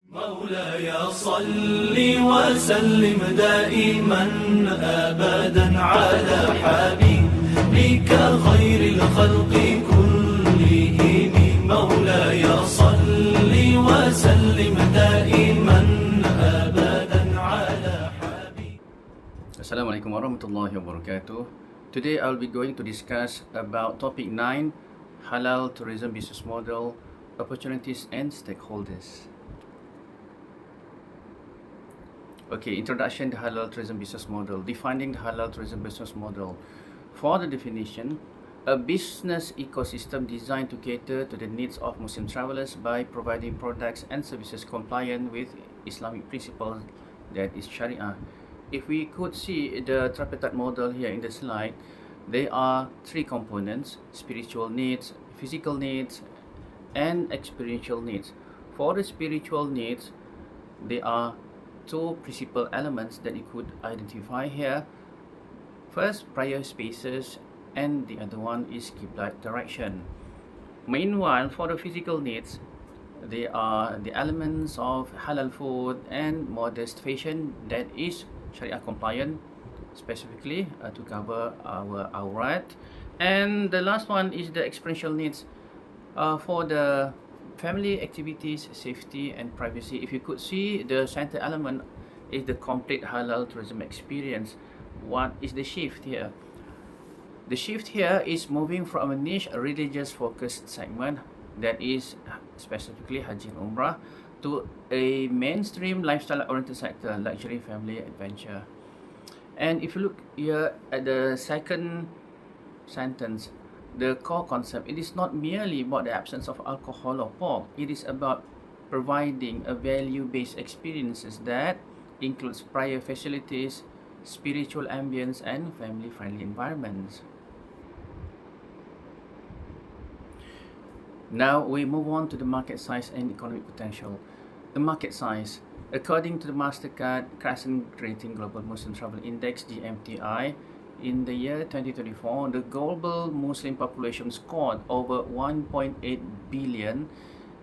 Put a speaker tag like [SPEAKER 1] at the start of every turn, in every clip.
[SPEAKER 1] مولاي صل وسلم دائما أبدا على حبيبك خير الخلق كلهم مولاي صل وسلم دائما أبدا على حبيبك.
[SPEAKER 2] Assalamualaikum warahmatullahi wabarakatuh. Today I'll be going to discuss about topic 9, Halal tourism business model, opportunities and stakeholders. Okay, introduction to Halal tourism business model. Defining the Halal tourism business model. For the definition, a business ecosystem designed to cater to the needs of Muslim travelers by providing products and services compliant with Islamic principles, that is Sharia. If we could see the tripartite model here in the slide, there are three components: spiritual needs, physical needs, and experiential needs. For the spiritual needs, there are two principal elements that you could identify here. First, prayer spaces, and the other one is Qiblat direction. Meanwhile, for the physical needs, they are the elements of halal food and modest fashion that is Sharia compliant, specifically to cover our awrat. And the last one is the experiential needs for the family activities, safety and privacy. If you could see, the center element is the complete halal tourism experience. What is the shift here? The shift here is moving from a niche religious focused segment, that is specifically Haji and Umrah, to a mainstream lifestyle oriented sector, luxury, family, adventure. And if you look here at the second sentence, the core concept, it is not merely about the absence of alcohol or pork. It is about providing a value-based experiences that includes prior facilities, spiritual ambience, and family-friendly environments. Now we move on to the market size and economic potential. The market size, according to the Mastercard Crescent Rating Global Muslim Travel Index (GMTI), in the year 2024, the global Muslim population scored over 1.8 billion,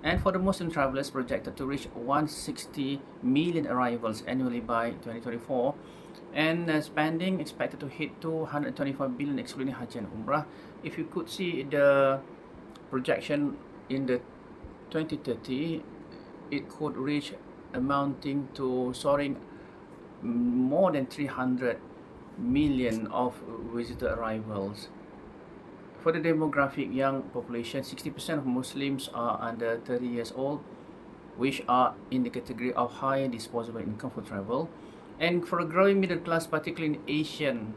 [SPEAKER 2] and for the Muslim travelers projected to reach 160 million arrivals annually by 2024, and spending expected to hit 225 billion excluding Hajj and Umrah. If you could see the projection in the 2030, it could reach amounting to soaring more than 300 million of visitor arrivals. For the demographic young population, 60% of Muslims are under 30 years old, which are in the category of high disposable income for travel. And for a growing middle class, particularly in Asian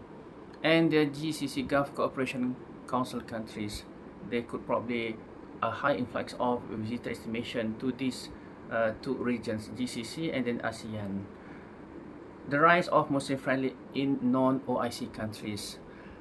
[SPEAKER 2] and the GCC Gulf Cooperation Council countries, there could probably a high influx of visitor estimation to these two regions, GCC and then ASEAN. The rise of Muslim-friendly in non-OIC countries.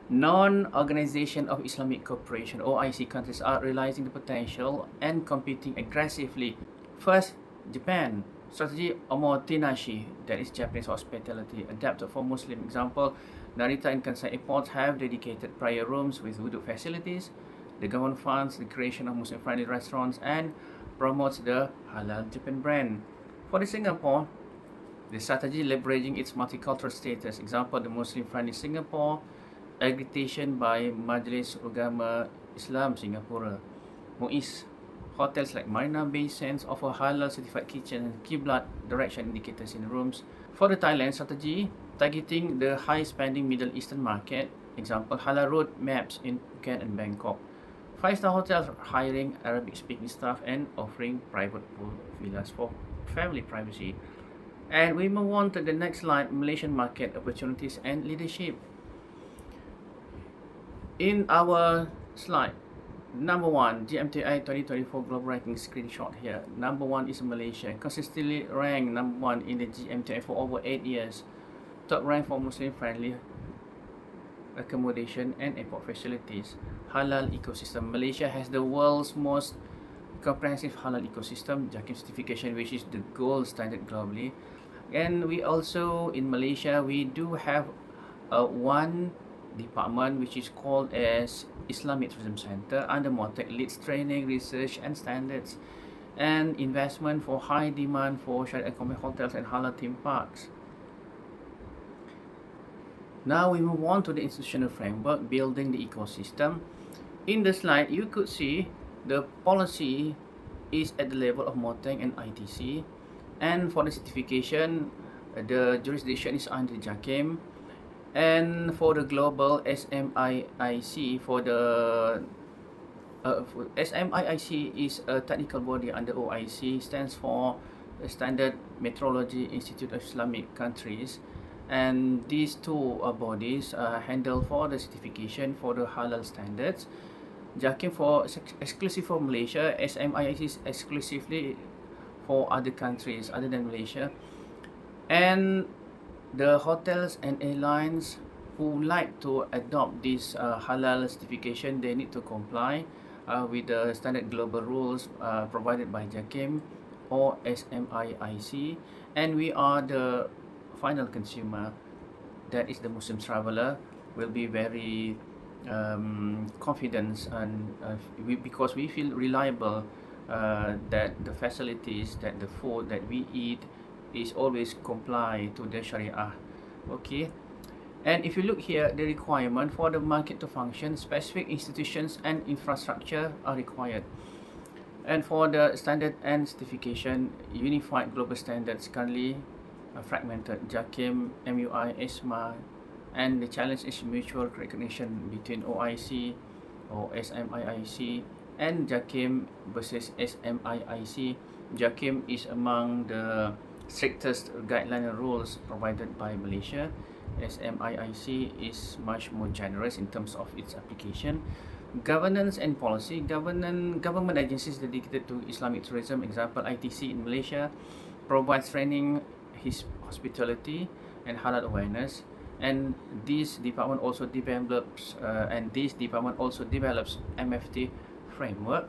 [SPEAKER 2] Non-Organization of Islamic Cooperation (OIC) countries are realizing the potential and competing aggressively. First, Japan. Strategy Omotenashi, that is Japanese hospitality, adapted for Muslim. Example, Narita and Kansai airports have dedicated prayer rooms with wudu facilities. The government funds the creation of Muslim-friendly restaurants and promotes the Halal Japan brand. For the Singapore, the strategy leveraging its multicultural status. Example, the Muslim-friendly Singapore, accreditation by Majlis Ugama Islam Singapura. MUIS, hotels like Marina Bay Sands offer halal certified kitchen and Qiblat direction indicators in rooms. For the Thailand strategy, targeting the high spending Middle Eastern market. Example, halal road maps in Phuket and Bangkok. 5-star hotels hiring Arabic speaking staff and offering private pool villas for family privacy. And we move on to the next slide, Malaysian market opportunities and leadership. In our slide, number 1, GMTI 2024 global ranking screenshot here. Number 1 is Malaysia, consistently ranked number 1 in the GMTI for over 8 years. Top rank for Muslim-friendly accommodation and airport facilities. Halal ecosystem. Malaysia has the world's most comprehensive halal ecosystem, JAKIM certification, which is the gold standard globally. And we also, in Malaysia, we do have one department which is called as Islamic Tourism Center under MOTEC, leads training, research and standards. and investment for high demand for Shariah-compliant hotels and halal theme parks. Now we move on to the institutional framework, building the ecosystem. In the slide, you could see the policy is at the level of MOTEC and ITC, and for the certification, the jurisdiction is under JAKIM, and for the global SMIIC, SMIIC is a technical body under OIC, stands for the Standard Metrology Institute of Islamic Countries, and these two bodies handle for the certification for the halal standards. JAKIM exclusive for Malaysia, SMIIC is exclusively for other countries other than Malaysia, and the hotels and airlines who like to adopt this halal certification, they need to comply with the standard global rules provided by JAKIM or SMIIC, and we are the final consumer, that is the Muslim traveler, will be very confident, and because we feel reliable that the facilities, that the food that we eat is always comply to the Sharia. Okay, and if you look here, the requirement for the market to function, specific institutions and infrastructure are required. And for the standard and certification, unified global standards currently fragmented, JAKIM, MUI, ESMA, and the challenge is mutual recognition between OIC or SMIIC and JAKIM versus SMIIC. JAKIM is among the strictest guideline and rules provided by Malaysia. SMIIC is much more generous in terms of its application. Governance and policy. Government agencies dedicated to Islamic tourism, example ITC in Malaysia, provides training, hospitality and halal awareness, and this department also develops MFT framework.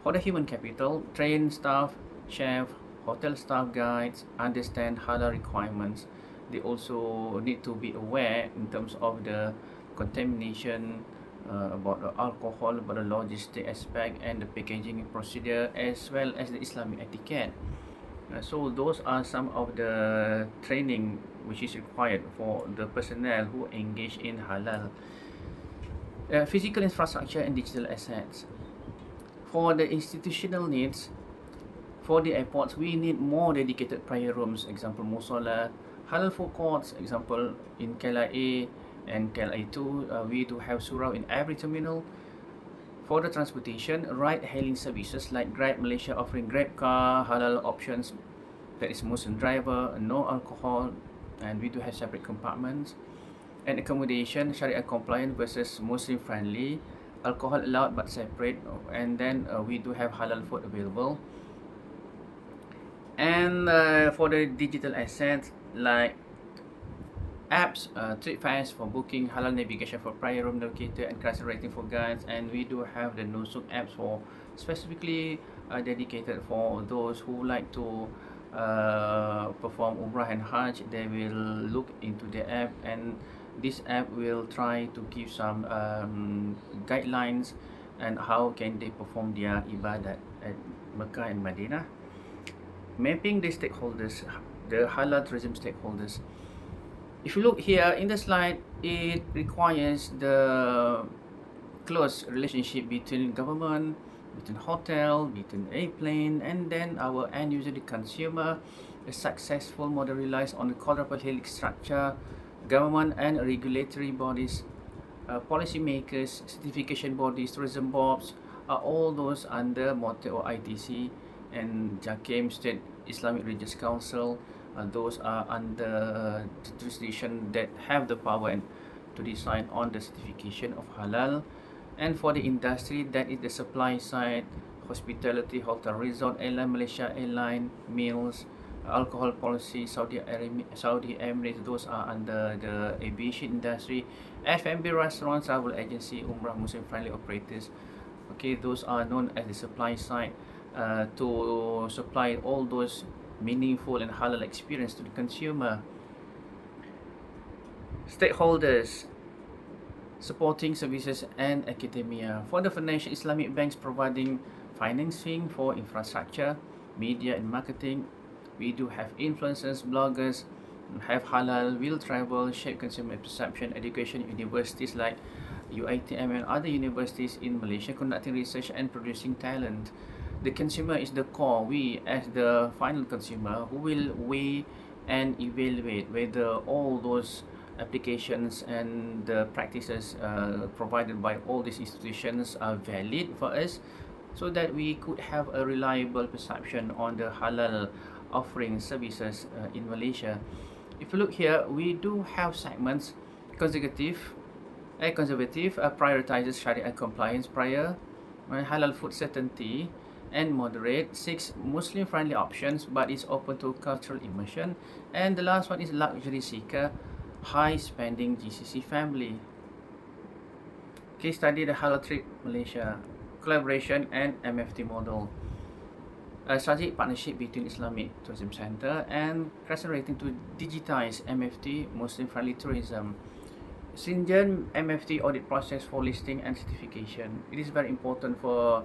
[SPEAKER 2] For the human capital, train staff, chef, hotel staff guides understand halal requirements. They also need to be aware in terms of the contamination, about the alcohol, about the logistic aspect and the packaging procedure, as well as the Islamic etiquette. So those are some of the training which is required for the personnel who engage in halal. Physical infrastructure and digital assets. For the institutional needs, for the airports, we need more dedicated prayer rooms, example Musola, halal food courts, example in KLIA and KLIA2, we do have surau in every terminal. For the transportation, ride-hailing services like Grab Malaysia offering Grab car, halal options, that is Muslim driver, no alcohol, and we do have separate compartments. And accommodation, Sharia compliant versus Muslim friendly, alcohol allowed but separate, and then we do have halal food available. And for the digital assets like apps, TripFast for booking, halal navigation for prior room locator and crisis rating for guides, and we do have the Nusuk apps for specifically dedicated for those who like to perform Umrah and Hajj. They will look into the app, and this app will try to give some guidelines and how can they perform their ibadat at Mecca and Medina. Mapping the stakeholders, the halal tourism stakeholders. If you look here in the slide, it requires the close relationship between government, between hotel, between airplane, and then our end user, the consumer. A successful model relies on the quadruple helix structure, government and regulatory bodies, policy makers, certification bodies, tourism boards, are all those under MOTEC or ITC, and JAKIM, State Islamic Religious Council. Those are under the jurisdiction that have the power and to decide on the certification of halal. And for the industry, that is the supply side, hospitality, hotel, resort, airline, Malaysia Airline, meals, alcohol policy, Saudi Emirates, those are under the aviation industry, F&B restaurants, travel agency, Umrah, Muslim friendly operators. Okay, those are known as the supply side, to supply all those meaningful and halal experience to the consumer. Stakeholders, supporting services and academia. For the financial, Islamic banks providing financing for infrastructure, media and marketing. We do have influencers, bloggers, have halal, will travel, shape consumer perception, education, universities like UiTM and other universities in Malaysia conducting research and producing talent. The consumer is the core. We, as the final consumer, who will weigh and evaluate whether all those applications and the practices provided by all these institutions are valid for us, so that we could have a reliable perception on the halal offering services in Malaysia. If you look here, we do have segments. Conservative prioritizes Sharia compliance prior, halal food certainty, and moderate. 6 Muslim friendly options but is open to cultural immersion. And the last one is luxury seeker, high spending GCC family. Case study: the HalalTrip Malaysia, collaboration and MFT model. A strategic partnership between Islamic Tourism Center and Crescent Rating to digitize MFT, Muslim friendly tourism. Stringent MFT audit process for listing and certification. It is very important for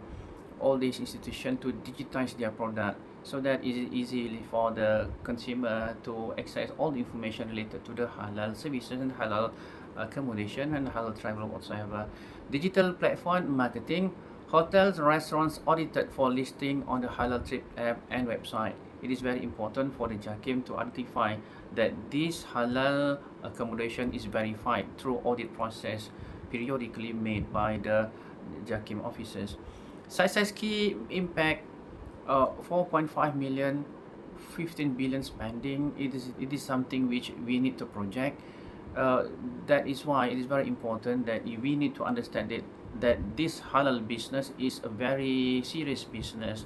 [SPEAKER 2] all these institutions to digitize their product, so that it is easily for the consumer to access all the information related to the halal services and halal accommodation and halal travel whatsoever. Digital platform marketing. Hotels and restaurants audited for listing on the HalalTrip app and website. It is very important for the JAKIM to identify that this halal accommodation is verified through audit process periodically made by the JAKIM officers. Size key impact: 4.5 million, 15 billion spending. It is something which we need to project. That is why it is very important that we need to understand it, that this halal business is a very serious business.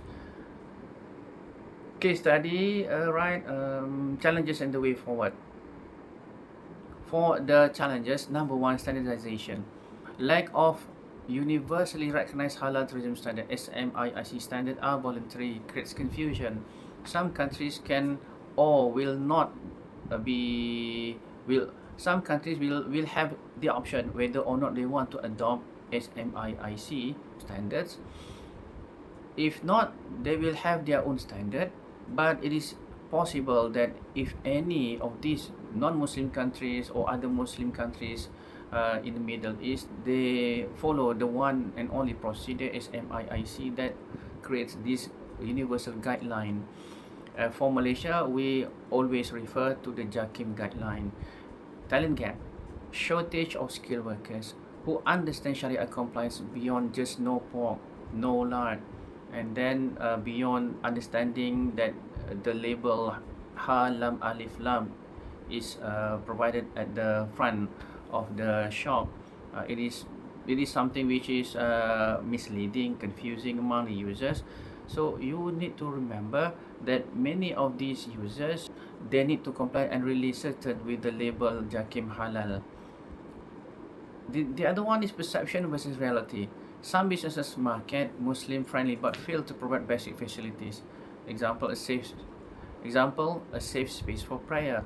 [SPEAKER 2] Case study, challenges and the way forward. For the challenges, number 1, standardization. Lack of universally recognized halal tourism standard, SMIIC standard, are voluntary, creates confusion. Some countries can or will not some countries will have the option whether or not they want to adopt SMIIC standards. If not, they will have their own standard. But it is possible that if any of these non-Muslim countries or other Muslim countries in the Middle East, they follow the one and only procedure SMIIC that creates this universal guideline. For Malaysia, we always refer to the JAKIM guideline. Talent gap: shortage of skilled workers who understand Sharia compliance beyond just no pork, no lard, and then beyond understanding that the label Ha Lam Alif Lam is provided at the front of the shop. It is something which is misleading, confusing among the users. So you need to remember that many of these users, they need to comply and really certain with the label JAKIM Halal. The other one is perception versus reality. Some businesses market Muslim friendly but fail to provide basic facilities. Example, a safe space for prayer.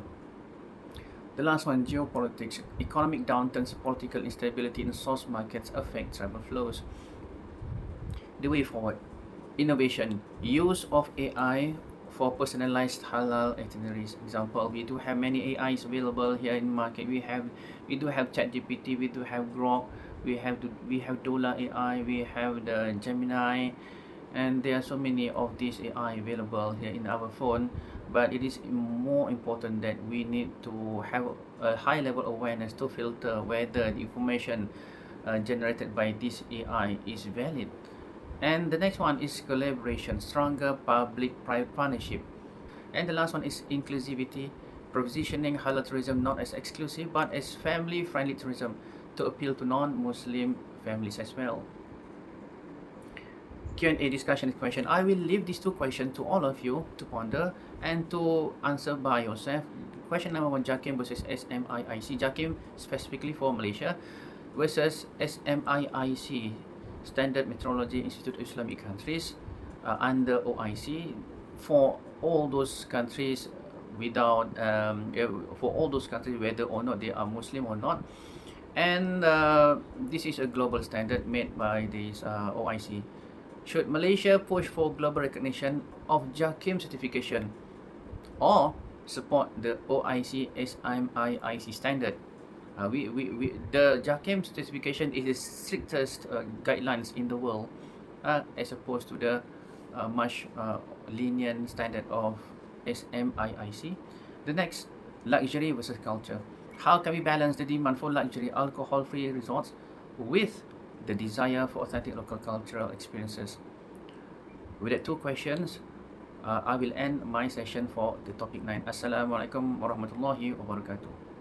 [SPEAKER 2] The last one, geopolitics. Economic downturns, political instability in source markets affect travel flows. The way forward: innovation, use of AI for personalized halal itineraries. Example, we do have many AIs available here in the market. We do have ChatGPT, we do have Grok, we have Dola AI, we have the Gemini, and there are so many of these AI available here in our phone. But it is more important that we need to have a high level awareness to filter whether the information generated by this AI is valid. And the next one is collaboration, stronger public-private partnership. And the last one is inclusivity, positioning halal tourism not as exclusive but as family-friendly tourism to appeal to non-Muslim families as well. Q&A discussion question. I will leave these 2 questions to all of you to ponder and to answer by yourself. Question number 1, JAKIM versus SMIIC. JAKIM specifically for Malaysia versus SMIIC, Standard Metrology Institute of Islamic Countries, under OIC, for all those countries without for all those countries whether or not they are Muslim or not. And this is a global standard made by this OIC. Should Malaysia push for global recognition of JAKIM certification or support the OIC SMIIC standard? The JAKIM certification is the strictest guidelines in the world, as opposed to the much lenient standard of SMIIC. The next, luxury versus culture. How can we balance the demand for luxury alcohol-free resorts with the desire for authentic local cultural experiences? With that two questions, I will end my session for the topic 9. Assalamualaikum warahmatullahi wabarakatuh.